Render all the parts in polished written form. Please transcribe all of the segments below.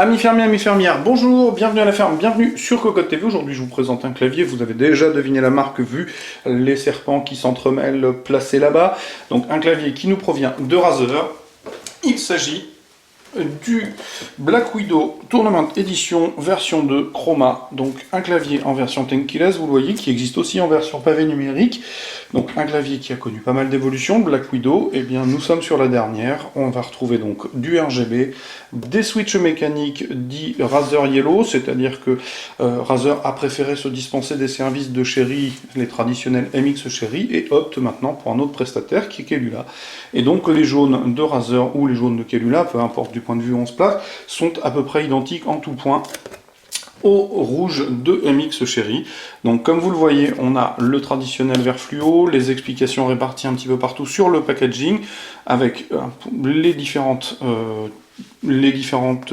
Amis fermiers, amis fermières, bonjour, bienvenue à la ferme, bienvenue sur Cocotte TV. Aujourd'hui, je vous présente un clavier, vous avez déjà deviné la marque vu les serpents qui s'entremêlent placés là-bas. Donc un clavier qui nous provient de Razer. Il s'agit du Black Widow Tournament Edition version 2 Chroma, donc un clavier en version Tenkeyless, vous le voyez, qui existe aussi en version pavé numérique, donc un clavier qui a connu pas mal d'évolutions. Black Widow, et bien nous sommes sur la dernière. On va retrouver donc du RGB, des switches mécaniques dits Razer Yellow, c'est-à-dire que Razer a préféré se dispenser des services de Cherry, les traditionnels MX Cherry, et opte maintenant pour un autre prestataire qui est Quelula. Et donc les jaunes de Razer ou les jaunes de Quelula, peu importe du point de vue où on se place, sont à peu près identiques en tout point au rouge de MX Cherry. Donc comme vous le voyez, on a le traditionnel vert fluo, les explications réparties un petit peu partout sur le packaging, avec les différentes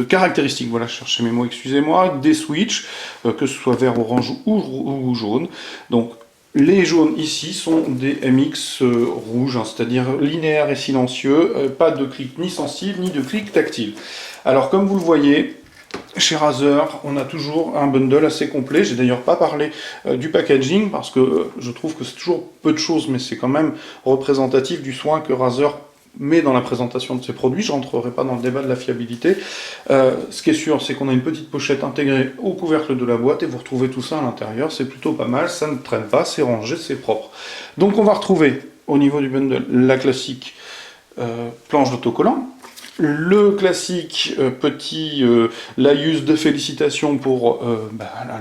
caractéristiques, voilà, je cherchais mes mots, excusez-moi, des switches, que ce soit vert, orange ou jaune. Donc les jaunes ici sont des MX rouges, hein, c'est-à-dire linéaires et silencieux, pas de clic ni sensible ni de clic tactile. Alors comme vous le voyez, chez Razer, on a toujours un bundle assez complet. J'ai d'ailleurs pas parlé du packaging parce que je trouve que c'est toujours peu de choses, mais c'est quand même représentatif du soin que Razer met dans la présentation de ses produits. Je rentrerai pas dans le débat de la fiabilité. Ce qui est sûr, c'est qu'on a une petite pochette intégrée au couvercle de la boîte et vous retrouvez tout ça à l'intérieur. C'est plutôt pas mal, ça ne traîne pas, c'est rangé, c'est propre. Donc on va retrouver au niveau du bundle la classique planche d'autocollant. Le classique petit laïus de félicitations pour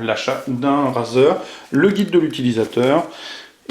l'achat d'un Razer, le guide de l'utilisateur,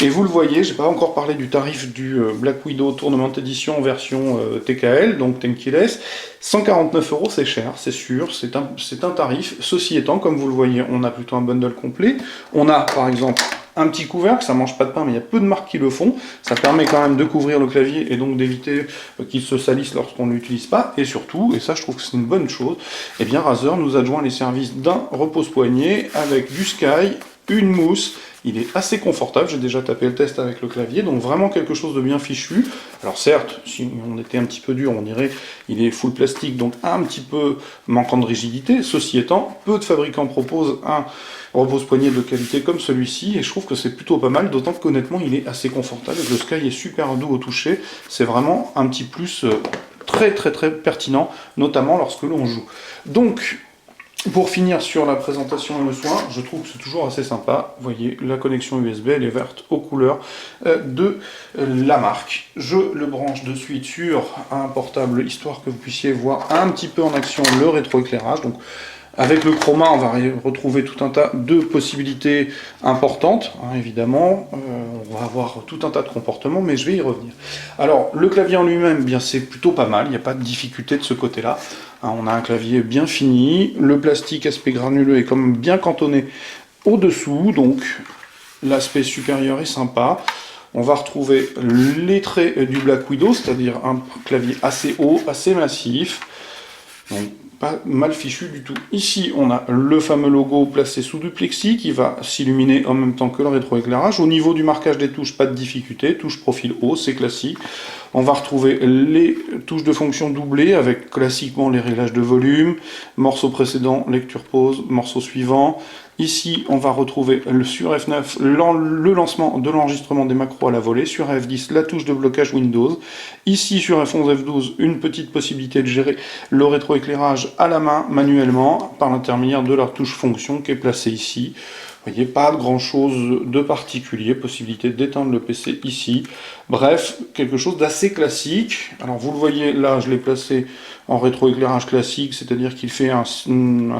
et vous le voyez, j'ai pas encore parlé du tarif du Black Widow Tournament Edition version TKL, donc Tenkeyless. 149 €, c'est cher, c'est sûr, c'est un tarif. Ceci étant, comme vous le voyez, on a plutôt un bundle complet. On a par exemple un petit couvercle, ça mange pas de pain, mais il y a peu de marques qui le font. Ça permet quand même de couvrir le clavier et donc d'éviter qu'il se salisse lorsqu'on ne l'utilise pas. Et surtout, et ça je trouve que c'est une bonne chose, eh bien Razer nous adjoint les services d'un repose-poignet avec du Sky, une mousse. Il est assez confortable, j'ai déjà tapé le test avec le clavier, donc vraiment quelque chose de bien fichu. Alors certes, si on était un petit peu dur, on dirait il est full plastique, donc un petit peu manquant de rigidité. Ceci étant, peu de fabricants proposent un repose-poignet de qualité comme celui-ci, et je trouve que c'est plutôt pas mal, d'autant qu'honnêtement il est assez confortable, le Sky est super doux au toucher, c'est vraiment un petit plus très pertinent, notamment lorsque l'on joue. Donc, pour finir sur la présentation et le soin, je trouve que c'est toujours assez sympa. Vous voyez, la connexion USB, elle est verte aux couleurs de la marque. Je le branche de suite sur un portable, histoire que vous puissiez voir un petit peu en action le rétroéclairage. Donc, avec le chroma, on va retrouver tout un tas de possibilités importantes, hein, évidemment. On va avoir tout un tas de comportements, mais je vais y revenir. Alors, le clavier en lui-même, bien, c'est plutôt pas mal, il n'y a pas de difficulté de ce côté-là. Hein, on a un clavier bien fini, le plastique aspect granuleux est quand même bien cantonné au-dessous, donc l'aspect supérieur est sympa. On va retrouver les traits du Black Widow, c'est-à-dire un clavier assez haut, assez massif. Donc, pas mal fichu du tout. Ici, on a le fameux logo placé sous du plexi qui va s'illuminer en même temps que le rétroéclairage. Au niveau du marquage des touches, pas de difficulté. Touche profil haut, c'est classique. On va retrouver les touches de fonction doublées avec classiquement les réglages de volume, morceau précédent, lecture pause, morceau suivant. Ici, on va retrouver sur F9 le lancement de l'enregistrement des macros à la volée, sur F10 la touche de blocage Windows. Ici, sur F11, F12, une petite possibilité de gérer le rétroéclairage à la main, manuellement, par l'intermédiaire de la touche fonction qui est placée ici. Vous voyez, pas grand chose de particulier, possibilité d'éteindre le PC ici. Bref, quelque chose d'assez classique. Alors vous le voyez, là je l'ai placé en rétroéclairage classique, c'est-à-dire qu'il fait un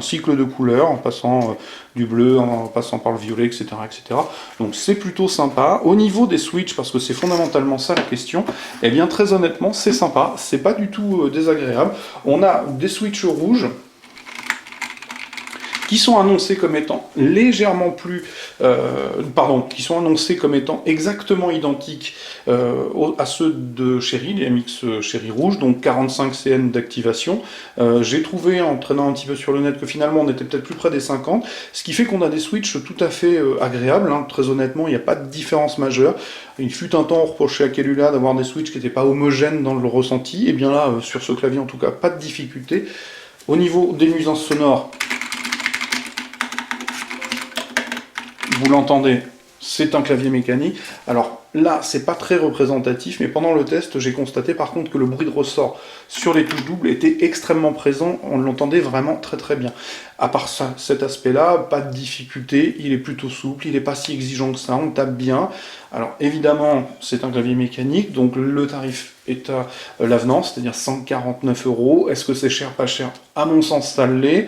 cycle de couleurs, en passant du bleu, en passant par le violet, etc. etc. Donc c'est plutôt sympa. Au niveau des switches, parce que c'est fondamentalement ça la question, eh bien très honnêtement c'est sympa, c'est pas du tout désagréable. On a des switches rouges, qui sont annoncés comme étant légèrement plus... qui sont annoncés comme étant exactement identiques à ceux de Cherry, les MX Cherry rouge, donc 45 CN d'activation. J'ai trouvé, en traînant un petit peu sur le net, que finalement on était peut-être plus près des 50, ce qui fait qu'on a des switches tout à fait agréables, hein. Très honnêtement, il n'y a pas de différence majeure. Il fut un temps, on reprochait à Quelula d'avoir des switches qui n'étaient pas homogènes dans le ressenti, et bien là, sur ce clavier en tout cas, pas de difficulté. Au niveau des nuisances sonores, vous l'entendez, c'est un clavier mécanique. Alors là, c'est pas très représentatif, mais pendant le test, j'ai constaté par contre que le bruit de ressort sur les touches doubles était extrêmement présent. On l'entendait vraiment très très bien. À part ça, cet aspect-là, pas de difficulté. Il est plutôt souple, il n'est pas si exigeant que ça. On tape bien. Alors évidemment, c'est un clavier mécanique, donc le tarif est à l'avenant, c'est-à-dire 149 €. Est-ce que c'est cher, pas cher? À mon sens, ça l'est.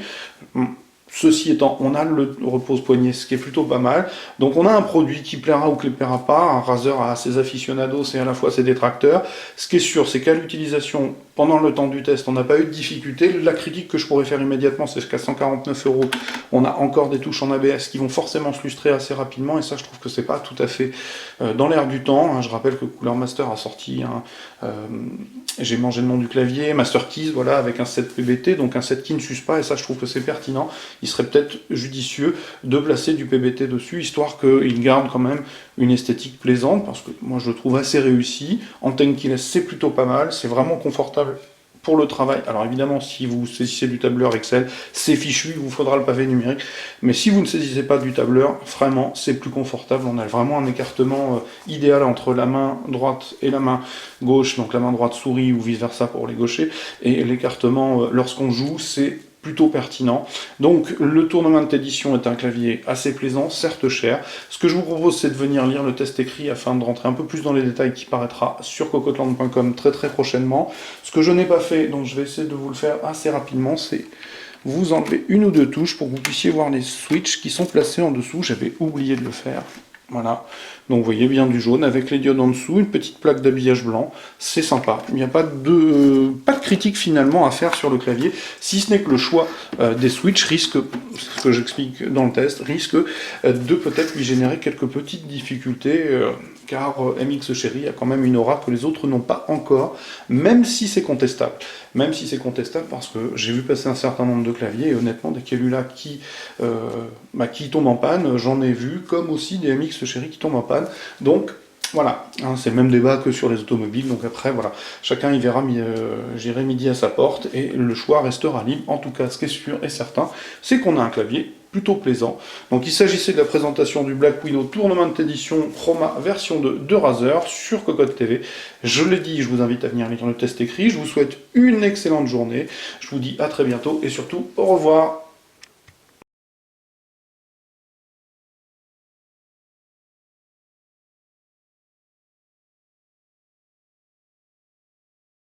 Ceci étant, on a le repose-poignet, ce qui est plutôt pas mal. Donc on a un produit qui plaira ou qui ne plaira pas. Un Razer a ses aficionados et à la fois ses détracteurs. Ce qui est sûr, c'est qu'à l'utilisation, pendant le temps du test, on n'a pas eu de difficulté. La critique que je pourrais faire immédiatement, c'est qu'à 149 €, on a encore des touches en ABS qui vont forcément se lustrer assez rapidement. Et ça, je trouve que c'est pas tout à fait dans l'air du temps. Je rappelle que Cooler Master a sorti j'ai mangé le nom du clavier, Master Keys, voilà, avec un set PBT, donc un set qui ne s'use pas, et ça je trouve que c'est pertinent. Il serait peut-être judicieux de placer du PBT dessus, histoire qu'il garde quand même une esthétique plaisante, parce que moi je le trouve assez réussi. Antenne keyless, c'est plutôt pas mal, c'est vraiment confortable pour le travail. Alors évidemment, si vous saisissez du tableur Excel, c'est fichu, il vous faudra le pavé numérique. Mais si vous ne saisissez pas du tableur, vraiment, c'est plus confortable. On a vraiment un écartement idéal entre la main droite et la main gauche, donc la main droite souris ou vice-versa pour les gauchers. Et l'écartement, lorsqu'on joue, c'est plutôt pertinent. Donc le Tournament Edition est un clavier assez plaisant, certes cher. Ce que je vous propose, c'est de venir lire le test écrit afin de rentrer un peu plus dans les détails, qui paraîtra sur cocotland.com très très prochainement. Ce que je n'ai pas fait, donc je vais essayer de vous le faire assez rapidement, c'est vous enlever une ou deux touches pour que vous puissiez voir les switches qui sont placés en dessous. J'avais oublié de le faire. Voilà, donc vous voyez bien du jaune avec les diodes en dessous, une petite plaque d'habillage blanc, c'est sympa. Il n'y a pas de critique finalement à faire sur le clavier, si ce n'est que le choix des switches risque, c'est ce que j'explique dans le test, risque de peut-être lui générer quelques petites difficultés, car MX Cherry a quand même une aura que les autres n'ont pas encore, même si c'est contestable. Même si c'est contestable, parce que j'ai vu passer un certain nombre de claviers, et honnêtement, des Quelula qui tombent en panne, j'en ai vu, comme aussi des MX Cherry qui tombent en panne. Donc, voilà, hein, c'est le même débat que sur les automobiles, donc après, voilà, chacun y verra, j'irai midi à sa porte, et le choix restera libre. En tout cas, ce qui est sûr et certain, c'est qu'on a un clavier plutôt plaisant. Donc il s'agissait de la présentation du Black Widow Tournament Edition Chroma version 2 de Razer sur Cocotte TV. Je l'ai dit, je vous invite à venir lire le test écrit. Je vous souhaite une excellente journée. Je vous dis à très bientôt et surtout au revoir.